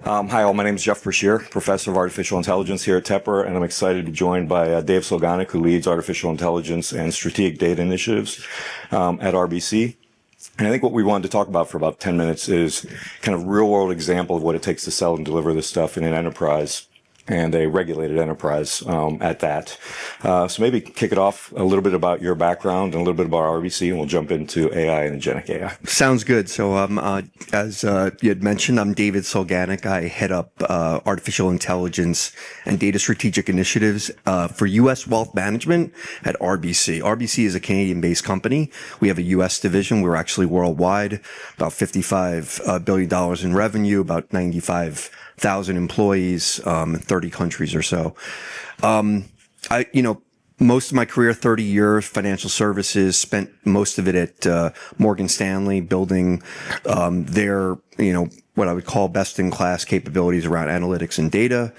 Hi, all. My name is Jeff Brashear, Professor of Artificial Intelligence here at Tepper, and I'm excited to be joined by Dave Solganik, who leads Artificial Intelligence and Strategic Data Initiatives at RBC. And I think what we wanted to talk about for about 10 minutes is kind of real-world example of what it takes to sell and deliver this stuff in an enterprise, and a regulated enterprise at that. So maybe kick it off a little bit about your background and a little bit about RBC, and we'll jump into AI and agentic AI. Sounds good. So as you had mentioned, I'm David Solganik. I head up artificial intelligence and data strategic initiatives for U.S. wealth management at RBC. RBC is a Canadian-based company. We have a U.S. division. We're actually worldwide, about $55 billion in revenue, about 95,000 employees, in 30 countries or so. Most of my career, 30 years, financial services, spent most of it at Morgan Stanley, building their, what I would call best-in-class capabilities around analytics and data,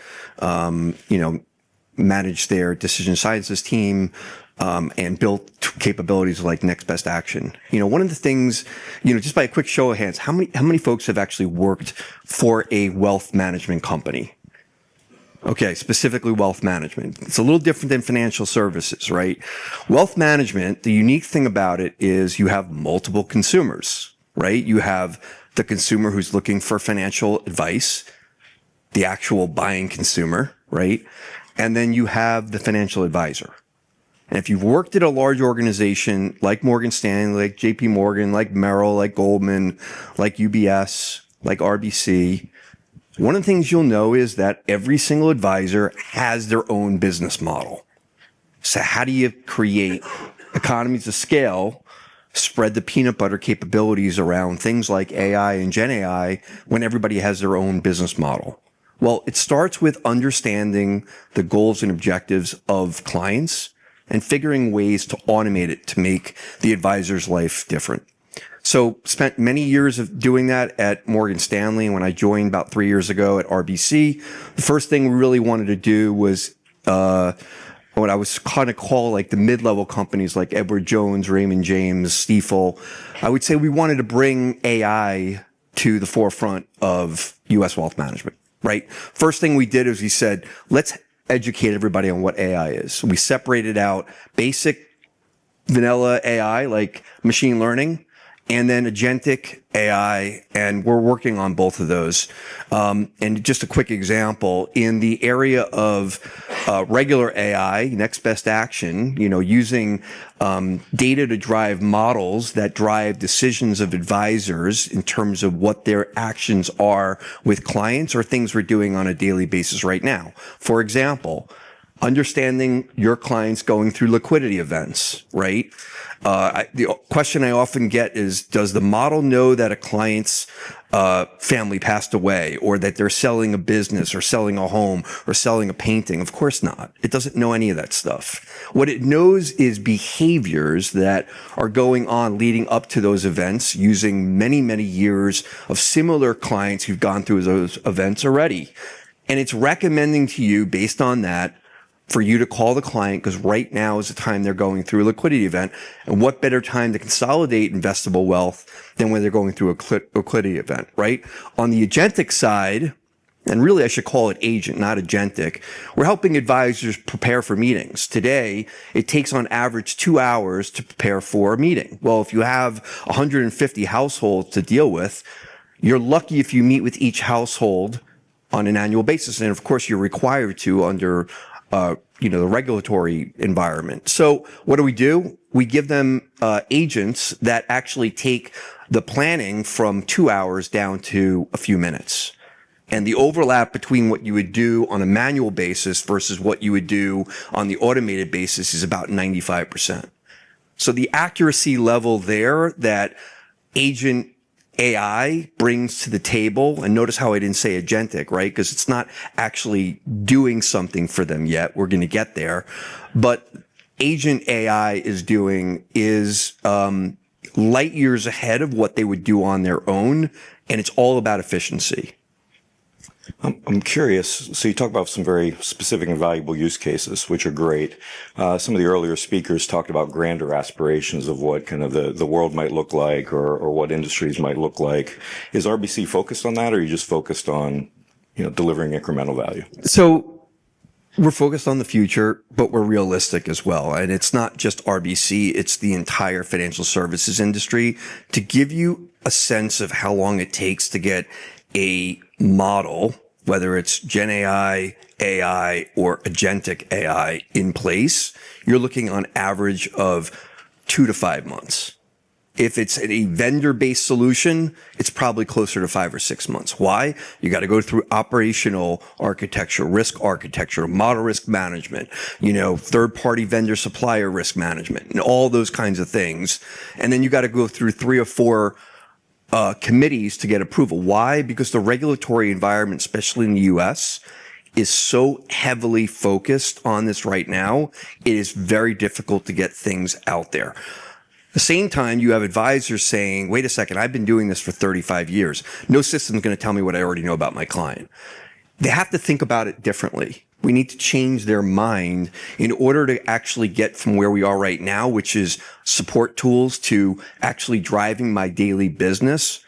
managed their decision sciences team, and built capabilities like next best action. One of the things, just by a quick show of hands, how many folks have actually worked for a wealth management company? Okay, specifically wealth management. It's a little different than financial services, right? Wealth management, the unique thing about it is you have multiple consumers, right? You have the consumer who's looking for financial advice, the actual buying consumer, right? And then you have the financial advisor. And if you've worked at a large organization like Morgan Stanley, like JP Morgan, like Merrill, like Goldman, like UBS, like RBC, one of the things you'll know is that every single advisor has their own business model. So how do you create economies of scale, spread the peanut butter capabilities around things like AI and Gen AI when everybody has their own business model? Well, it starts with understanding the goals and objectives of clients and figuring ways to automate it to make the advisor's life different. So spent many years of doing that at Morgan Stanley. When I joined about 3 years ago at RBC, the first thing we really wanted to do was what I was kind of call like the mid-level companies like Edward Jones, Raymond James, Stifel. I would say we wanted to bring AI to the forefront of U.S. wealth management, right? First thing we did is we said, let's educate everybody on what AI is. So we separated out basic vanilla AI like machine learning, and then agentic AI, and we're working on both of those. And just a quick example, in the area of regular AI, next best action, using data to drive models that drive decisions of advisors in terms of what their actions are with clients or things we're doing on a daily basis right now. For example, understanding your clients going through liquidity events, right? The question I often get is, does the model know that a client's family passed away, or that they're selling a business or selling a home or selling a painting? Of course not. It doesn't know any of that stuff. What it knows is behaviors that are going on leading up to those events using many, many years of similar clients who've gone through those events already. And it's recommending to you based on that for you to call the client, because right now is the time they're going through a liquidity event. And what better time to consolidate investable wealth than when they're going through a liquidity event, right? On the agentic side, and really I should call it agent, not agentic, we're helping advisors prepare for meetings. Today, it takes on average 2 hours to prepare for a meeting. Well, if you have 150 households to deal with, you're lucky if you meet with each household on an annual basis. And of course, you're required to under the regulatory environment. So what do? We give them agents that actually take the planning from 2 hours down to a few minutes. And the overlap between what you would do on a manual basis versus what you would do on the automated basis is about 95%. So the accuracy level there that agent AI brings to the table, and notice how I didn't say agentic, right? Because it's not actually doing something for them yet. We're going to get there. But agent AI is light years ahead of what they would do on their own, and it's all about efficiency. I'm curious. So you talk about some very specific and valuable use cases, which are great. Some of the earlier speakers talked about grander aspirations of what kind of the world might look like, or what industries might look like. Is RBC focused on that, or are you just focused on delivering incremental value. So we're focused on the future, but we're realistic as well. And it's not just RBC, it's the entire financial services industry. To give you a sense of how long it takes to get a model, whether it's Gen AI, or agentic AI in place, you're looking on average of 2 to 5 months. If it's a vendor-based solution, it's probably closer to 5 or 6 months. Why? You got to go through operational architecture, model risk management, third-party vendor supplier risk management, and all those kinds of things. And then you got to go through 3 or 4 committees to get approval. Why? Because the regulatory environment, especially in the US, is so heavily focused on this right now. It is very difficult to get things out there. At the same time, you have advisors saying, wait a second, I've been doing this for 35 years. No system's going to tell me what I already know about my client. They have to think about it differently. We need to change their mind in order to actually get from where we are right now, which is support tools, to actually driving my daily business.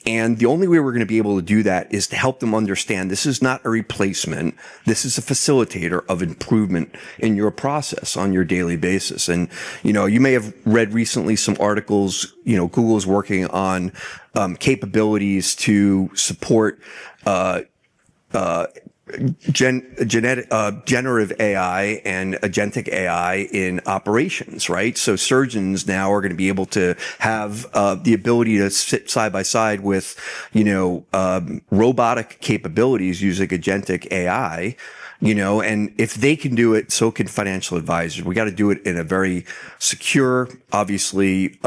And the only way we're going to be able to do that is to help them understand this is not a replacement. This is a facilitator of improvement in your process on your daily basis. And, you may have read recently some articles, Google is working on capabilities to support generative AI and agentic AI in operations, right? So surgeons now are going to be able to have the ability to sit side by side with, robotic capabilities using agentic AI, and if they can do it, so can financial advisors. We got to do it in a very secure, obviously,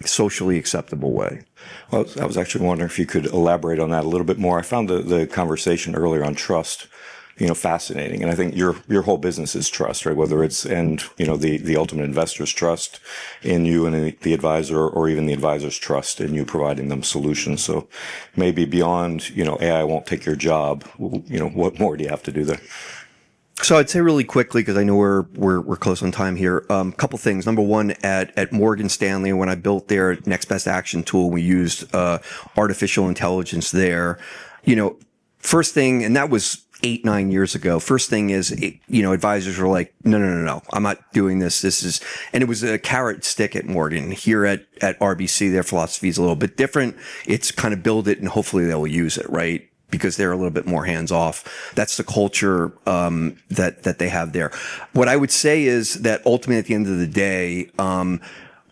socially acceptable way. Well, I was actually wondering if you could elaborate on that a little bit more. I found the conversation earlier on trust, fascinating. And I think your whole business is trust, right? Whether it's the ultimate investor's trust in you and the advisor, or even the advisor's trust in you providing them solutions. So maybe beyond, AI won't take your job, what more do you have to do there? So I'd say really quickly, because I know we're close on time here. Couple things. Number one, at Morgan Stanley, when I built their next best action tool, we used artificial intelligence there. First thing, and that was 8-9 years ago. First thing is, advisors were like, no, I'm not doing this. And it was a carrot stick at Morgan. Here at RBC, their philosophy is a little bit different. It's kind of build it and hopefully they'll use it, right? Because they're a little bit more hands off. That's the culture that they have there. What I would say is that ultimately, at the end of the day,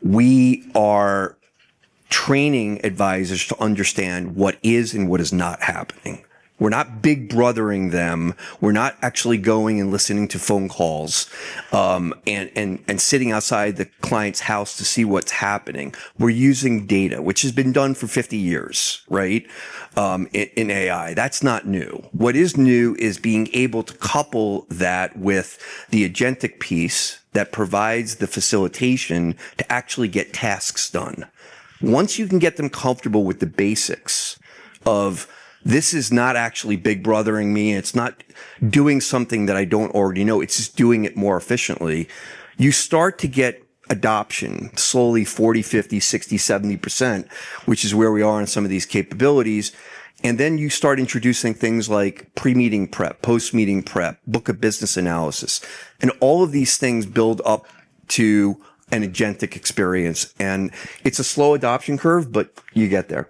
we are training advisors to understand what is and what is not happening. We're not big brothering them. We're not actually going and listening to phone calls, and sitting outside the client's house to see what's happening. We're using data, which has been done for 50 years, right? In AI. That's not new. What is new is being able to couple that with the agentic piece that provides the facilitation to actually get tasks done. Once you can get them comfortable with the basics of, this is not actually big brothering me, it's not doing something that I don't already know, it's just doing it more efficiently, you start to get adoption slowly, 40, 50, 60, 70%, which is where we are in some of these capabilities. And then you start introducing things like pre-meeting prep, post-meeting prep, book of business analysis. And all of these things build up to an agentic experience. And it's a slow adoption curve, but you get there.